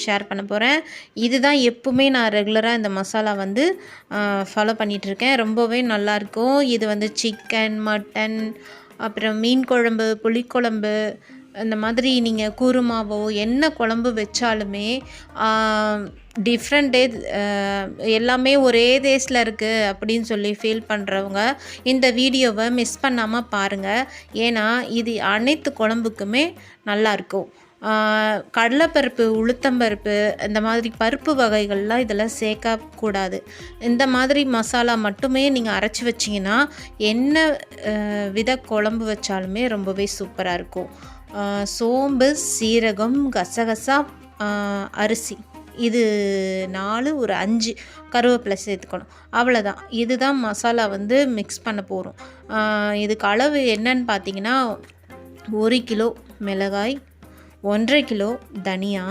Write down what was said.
Share பண்ண போகிறேன். இதுதான் எப்பவுமே நான் ரெகுலராக இந்த மசாலா வந்து ஃபாலோ பண்ணிகிட்ருக்கேன். ரொம்பவே நல்லாயிருக்கும். இது வந்து சிக்கன், மட்டன், அப்புறம் மீன் குழம்பு, புளிக்குழம்பு, இந்த மாதிரி நீங்கள் குருமாவோ என்ன குழம்பு வச்சாலுமே டிஃப்ரெண்ட் எல்லாமே ஒரே டேஸ்ட்டில் இருக்குது அப்படின்னு சொல்லி ஃபீல் பண்ணுறவங்க இந்த வீடியோவை மிஸ் பண்ணாமல் பாருங்கள். ஏன்னா இது அனைத்து குழம்புக்குமே நல்லாயிருக்கும். கடலைப்பருப்பு, உளுத்தம்பருப்பு, இந்த மாதிரி பருப்பு வகைகள்லாம் இதில் சேர்க்கக்கூடாது. இந்த மாதிரி மசாலா மட்டுமே நீங்கள் அரைச்சி வச்சிங்கன்னா என்ன வித குழம்பு வச்சாலுமே ரொம்பவே சூப்பராக இருக்கும். சோம்பு, சீரகம், கசகசா, அரிசி, இது 4 ஒரு 5 கருவேப்பிலை சேர்த்துக்கணும். அவ்வளோதான். இதுதான் மசாலா வந்து மிக்ஸ் பண்ண போகிறோம். இதுக்கு அளவு என்னன்னு பார்த்தீங்கன்னா 1 கிலோ மிளகாய், 1.5 கிலோ தனியா,